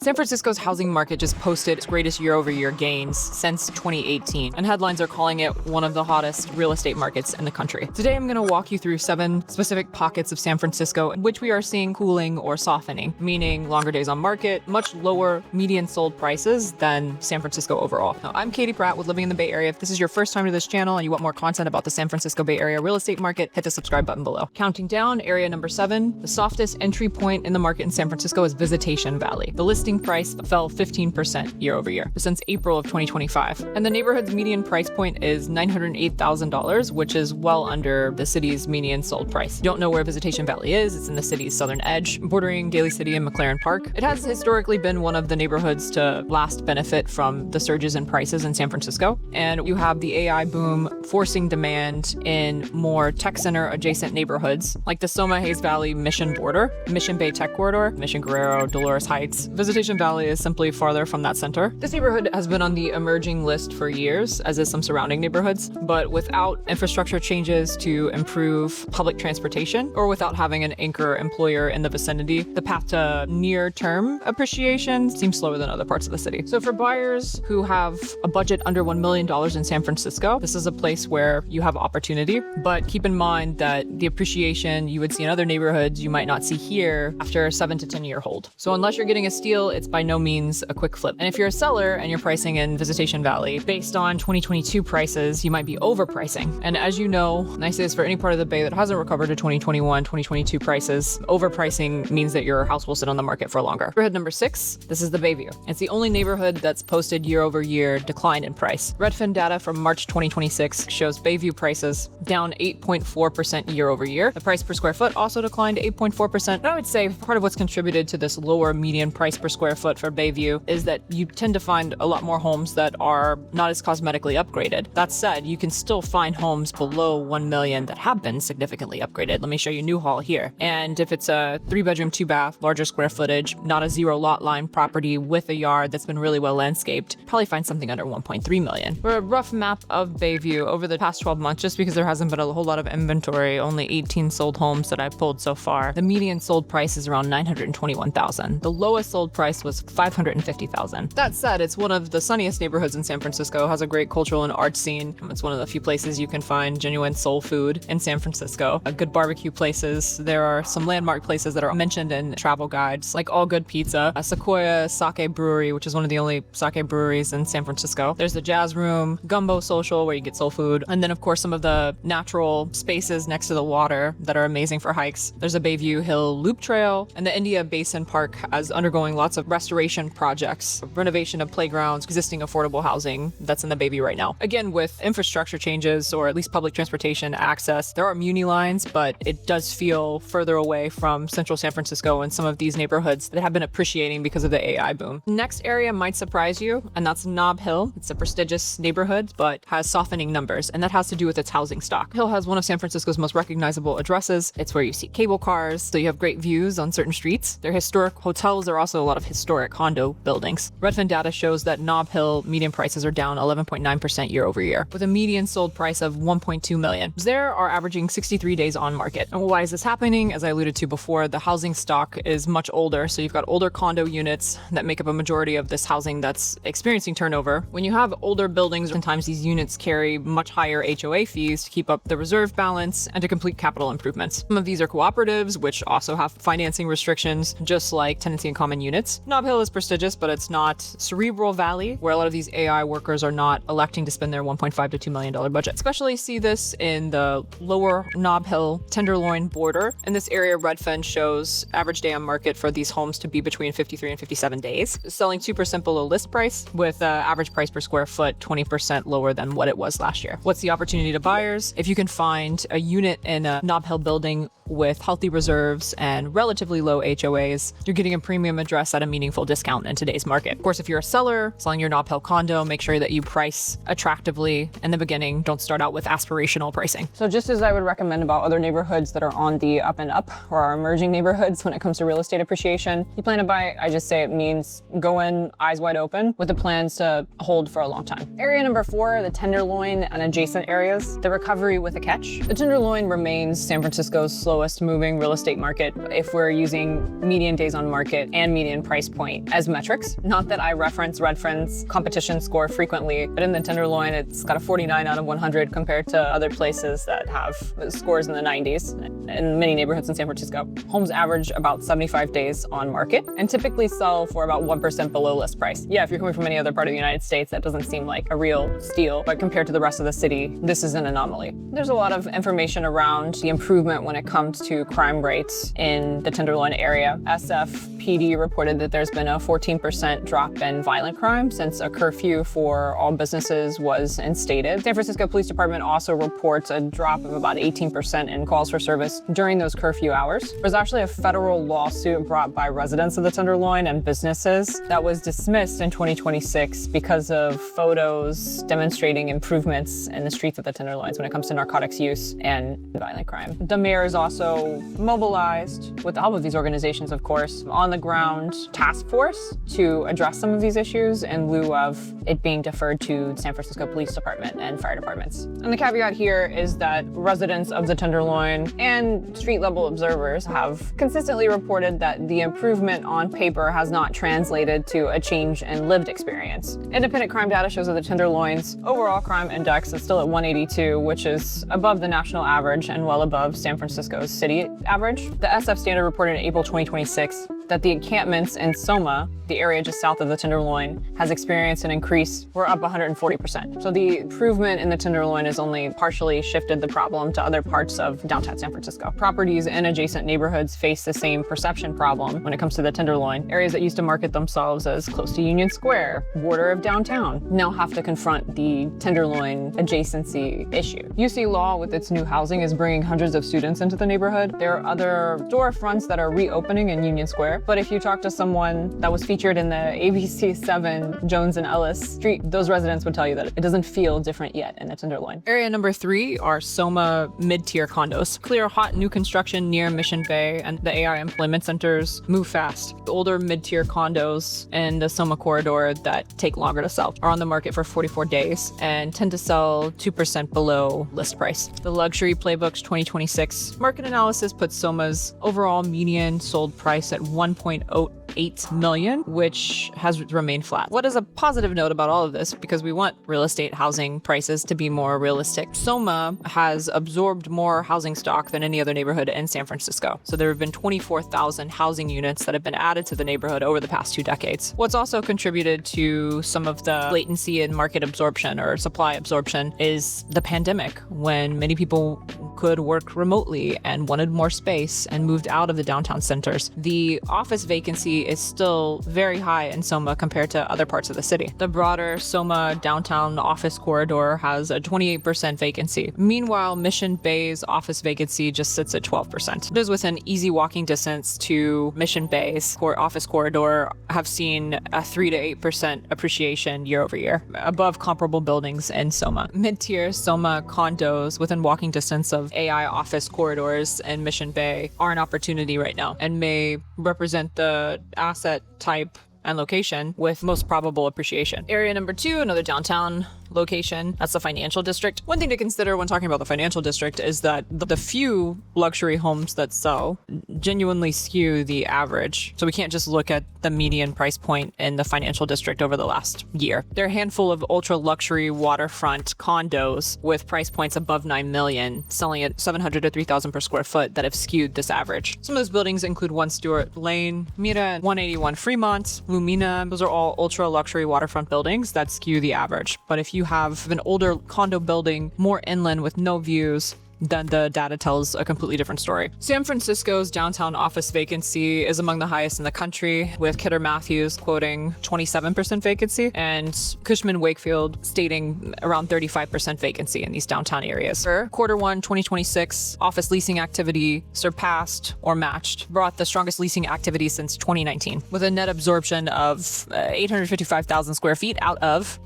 San Francisco's housing market just posted its greatest year-over-year gains since 2018, and headlines are calling it one of the hottest real estate markets in the country. Today, I'm going to walk you through 7 specific pockets of San Francisco in which we are seeing cooling or softening, meaning longer days on market, much lower median sold prices than San Francisco overall. Now, I'm Katie Pratt with Living in the Bay Area. If this is your first time to this channel and you want more content about the San Francisco Bay Area real estate market, hit the subscribe button below. Counting down, area number 7, the softest entry point in the market in San Francisco is Visitation Valley. The listing price fell 15% year over year since April of 2025. And the neighborhood's median price point is $908,000, which is well under the city's median sold price. You don't know where Visitation Valley is. It's in the city's southern edge, bordering Daly City and McLaren Park. It has historically been one of the neighborhoods to last benefit from the surges in prices in San Francisco. And you have the AI boom forcing demand in more tech center adjacent neighborhoods like the Soma Hayes Valley Mission border, Mission Bay Tech Corridor, Mission Guerrero, Dolores Heights. Visitation Valley is simply farther from that center. This neighborhood has been on the emerging list for years, as is some surrounding neighborhoods, but without infrastructure changes to improve public transportation or without having an anchor employer in the vicinity, the path to near-term appreciation seems slower than other parts of the city. So for buyers who have a budget under $1 million in San Francisco, this is a place where you have opportunity, but keep in mind that the appreciation you would see in other neighborhoods you might not see here after a 7 to 10 year hold. So unless you're getting a steal, it's by no means a quick flip. And if you're a seller and you're pricing in Visitation Valley, based on 2022 prices, you might be overpricing. And as you know, and I say this for any part of the Bay that hasn't recovered to 2021, 2022 prices, overpricing means that your house will sit on the market for longer. Neighborhood number 6, this is the Bayview. It's the only neighborhood that's posted year-over-year decline in price. Redfin data from March 2026 shows Bayview prices down 8.4% year-over-year. The price per square foot also declined 8.4%. And I would say part of what's contributed to this lower median price per square foot for Bayview is that you tend to find a lot more homes that are not as cosmetically upgraded. That said, you can still find homes below $1 million that have been significantly upgraded. Let me show you Newhall here. And if it's a 3-bedroom, 2-bath, larger square footage, not a 0 lot line property with a yard that's been really well landscaped, probably find something under $1.3 million. For a rough map of Bayview over the past 12 months, just because there hasn't been a whole lot of inventory, only 18 sold homes that I've pulled so far, the median sold price is around $921,000. The lowest sold price was $550,000. That said, it's one of the sunniest neighborhoods in San Francisco, has a great cultural and art scene. It's one of the few places you can find genuine soul food in San Francisco. Good barbecue places. There are some landmark places that are mentioned in travel guides, like All Good Pizza, a Sequoia Sake Brewery, which is one of the only sake breweries in San Francisco. There's the Jazz Room, Gumbo Social, where you get soul food, and then of course some of the natural spaces next to the water that are amazing for hikes. There's a Bayview Hill Loop Trail, and the India Basin Park is undergoing lots of restoration projects, renovation of playgrounds, existing affordable housing that's in the Bayview right now. Again, with infrastructure changes, or at least public transportation access, there are Muni lines, but it does feel further away from central San Francisco and some of these neighborhoods that have been appreciating because of the AI boom. Next area might surprise you, and that's Nob Hill. It's a prestigious neighborhood, but has softening numbers, and that has to do with its housing stock. Hill has one of San Francisco's most recognizable addresses. It's where you see cable cars, so you have great views on certain streets. There are historic hotels. There are also a lot of historic condo buildings. Redfin data shows that Nob Hill median prices are down 11.9% year over year, with a median sold price of $1.2 million. There are averaging 63 days on market. And why is this happening? As I alluded to before, the housing stock is much older, so you've got older condo units that make up a majority of this housing that's experiencing turnover. When you have older buildings, sometimes these units carry much higher HOA fees to keep up the reserve balance and to complete capital improvements. Some of these are cooperatives, which also have financing restrictions, just like tenancy and common units. Nob Hill is prestigious, but it's not Cerebral Valley, where a lot of these AI workers are not electing to spend their $1.5 to $2 million budget. Especially see this in the lower Nob Hill Tenderloin border. In this area, Redfin shows average day on market for these homes to be between 53 and 57 days, selling super simple a list price with average price per square foot 20% lower than what it was last year. What's the opportunity to buyers? If you can find a unit in a Nob Hill building with healthy reserves and relatively low HOAs, you're getting a premium address at a meaningful discount in today's market. Of course, if you're a seller selling your Nob Hill condo, make sure that you price attractively in the beginning. Don't start out with aspirational pricing. So just as I would recommend about other neighborhoods that are on the up and up, or our emerging neighborhoods when it comes to real estate appreciation, you plan to buy, I just say it means go in eyes wide open with the plans to hold for a long time. Area number 4, the Tenderloin and adjacent areas, the recovery with a catch. The Tenderloin remains San Francisco's slowest moving real estate market if we're using median days on market and median price price point as metrics. Not that I reference Redfin's competition score frequently, but in the Tenderloin, it's got a 49 out of 100 compared to other places that have scores in the 90s in many neighborhoods in San Francisco. Homes average about 75 days on market and typically sell for about 1% below list price. Yeah, if you're coming from any other part of the United States, that doesn't seem like a real steal, but compared to the rest of the city, this is an anomaly. There's a lot of information around the improvement when it comes to crime rates in the Tenderloin area. SFPD reported that there's been a 14% drop in violent crime since a curfew for all businesses was instated. San Francisco Police Department also reports a drop of about 18% in calls for service during those curfew hours. There's actually a federal lawsuit brought by residents of the Tenderloin and businesses that was dismissed in 2026 because of photos demonstrating improvements in the streets of the Tenderloins when it comes to narcotics use and violent crime. The mayor is also mobilized, with the help of these organizations, of course, on the ground task force to address some of these issues in lieu of it being deferred to the San Francisco Police Department and fire departments. And the caveat here is that residents of the Tenderloin and street-level observers have consistently reported that the improvement on paper has not translated to a change in lived experience. Independent crime data shows that the Tenderloin's overall crime index is still at 182, which is above the national average and well above San Francisco's city average. The SF Standard reported in April 2026 that the encampments in Soma, the area just south of the Tenderloin, has experienced an increase. We're up 140%. So the improvement in the Tenderloin has only partially shifted the problem to other parts of downtown San Francisco. Properties in adjacent neighborhoods face the same perception problem when it comes to the Tenderloin. Areas that used to market themselves as close to Union Square, border of downtown, now have to confront the Tenderloin adjacency issue. UC Law, with its new housing, is bringing hundreds of students into the neighborhood. There are other storefronts that are reopening in Union Square. But if you talk to someone that was featured in the ABC 7 Jones and Ellis Street, those residents would tell you that it doesn't feel different yet in the Tenderloin. Area number 3 are Soma mid-tier condos. Clear, hot new construction near Mission Bay and the AI employment centers move fast. The older mid-tier condos in the Soma corridor that take longer to sell are on the market for 44 days and tend to sell 2% below list price. The Luxury Playbooks 2026 market analysis puts Soma's overall median sold price at 1.08 million, which has remained flat. What is a positive note about all of this, because we want real estate housing prices to be more realistic, Soma has absorbed more housing stock than any other neighborhood in San Francisco. So there have been 24,000 housing units that have been added to the neighborhood over the past 2 decades. What's also contributed to some of the latency in market absorption or supply absorption is the pandemic, when many people could work remotely and wanted more space and moved out of the downtown centers. The office vacancy is still very high in Soma compared to other parts of the city. The broader Soma downtown office corridor has a 28% vacancy. Meanwhile, Mission Bay's office vacancy just sits at 12%. Those within easy walking distance to Mission Bay's office corridor have seen a 3 to 8% appreciation year over year, above comparable buildings in Soma. Mid-tier Soma condos within walking distance of AI office corridors in Mission Bay are an opportunity right now and may represent the asset type and location with most probable appreciation. Area number 2, another downtown location, that's the financial district. One thing to consider when talking about the financial district is that the few luxury homes that sell genuinely skew the average. So we can't just look at the median price point in the financial district over the last year. There are a handful of ultra luxury waterfront condos with price points above 9 million, selling at 700 to 3,000 per square foot, that have skewed this average. Some of those buildings include 1 Stewart Lane, Mira, 181 Fremont, Lumina. Those are all ultra luxury waterfront buildings that skew the average. But if you have an older condo building more inland with no views, then the data tells a completely different story. San Francisco's downtown office vacancy is among the highest in the country, with Kidder Matthews quoting 27% vacancy and Cushman Wakefield stating around 35% vacancy in these downtown areas. For Q1 2026, office leasing activity surpassed or matched, brought the strongest leasing activity since 2019, with a net absorption of 855,000 square feet out of,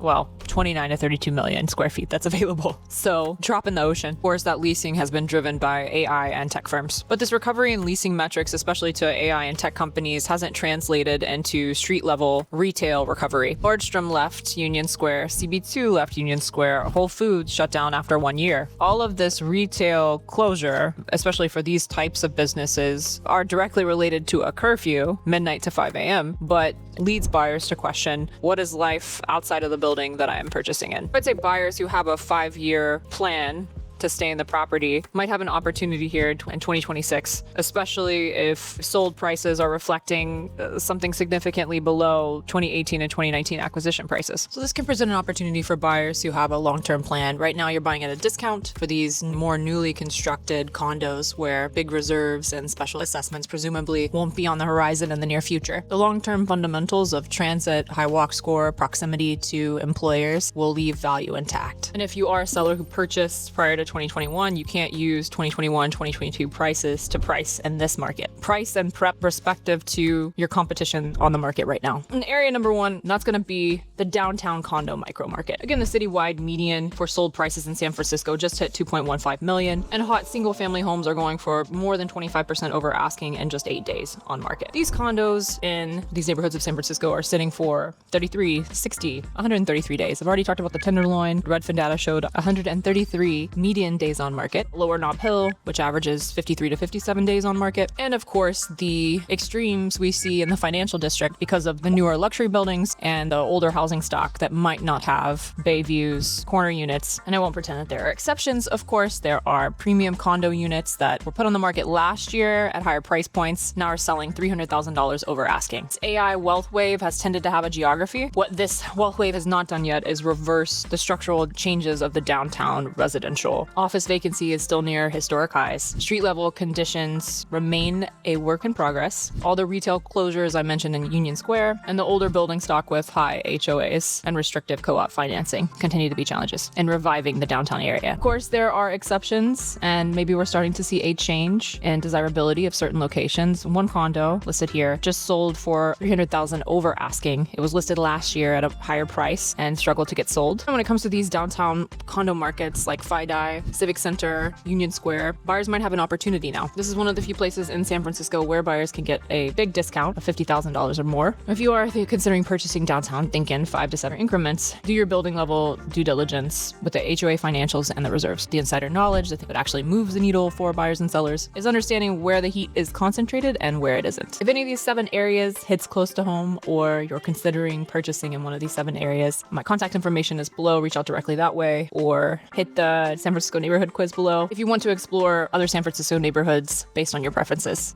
29 to 32 million square feet that's available. So drop in the ocean. Of course, that leasing has been driven by AI and tech firms. But this recovery in leasing metrics, especially to AI and tech companies, hasn't translated into street level retail recovery. Nordstrom left Union Square, CB2 left Union Square, Whole Foods shut down after 1 year. All of this retail closure, especially for these types of businesses, are directly related to a curfew, midnight to 5 a.m., but leads buyers to question, what is life outside of the building that I am purchasing in? I'd say buyers who have a 5-year plan to stay in the property might have an opportunity here in 2026, especially if sold prices are reflecting something significantly below 2018 and 2019 acquisition prices. So this can present an opportunity for buyers who have a long-term plan. Right now, you're buying at a discount for these more newly constructed condos where big reserves and special assessments presumably won't be on the horizon in the near future. The long-term fundamentals of transit, high walk score, proximity to employers will leave value intact. And if you are a seller who purchased prior to 2021, you can't use 2021, 2022 prices to price in this market. Price and prep respective to your competition on the market right now. In area number one, that's going to be the downtown condo micro market. Again, the citywide median for sold prices in San Francisco just hit 2.15 million, and hot single family homes are going for more than 25% over asking in just 8 days on market. These condos in these neighborhoods of San Francisco are sitting for 33, 60, 133 days. I've already talked about the Tenderloin. Redfin data showed 133 median days on market. Lower Nob Hill, which averages 53 to 57 days on market. And of course, the extremes we see in the financial district because of the newer luxury buildings and the older housing stock that might not have bay views, corner units. And I won't pretend that there are exceptions. Of course, there are premium condo units that were put on the market last year at higher price points, now are selling $300,000 over asking. This AI wealth wave has tended to have a geography. What this wealth wave has not done yet is reverse the structural changes of the downtown residential. Office vacancy is still near historic highs. Street level conditions remain a work in progress. All the retail closures I mentioned in Union Square and the older building stock with high HOAs and restrictive co-op financing continue to be challenges in reviving the downtown area. Of course, there are exceptions, and maybe we're starting to see a change in desirability of certain locations. One condo listed here just sold for $300,000 over asking. It was listed last year at a higher price and struggled to get sold. And when it comes to these downtown condo markets like FiDi, Civic Center, Union Square, buyers might have an opportunity now. This is one of the few places in San Francisco where buyers can get a big discount of $50,000 or more. If you are considering purchasing downtown, think in 5 to 7 increments. Do your building level due diligence with the HOA financials and the reserves. The insider knowledge, the thing that actually moves the needle for buyers and sellers, is understanding where the heat is concentrated and where it isn't. If any of these 7 areas hits close to home, or you're considering purchasing in one of these 7 areas, my contact information is below. Reach out directly that way, or hit the San Francisco neighborhood quiz below if you want to explore other San Francisco neighborhoods based on your preferences.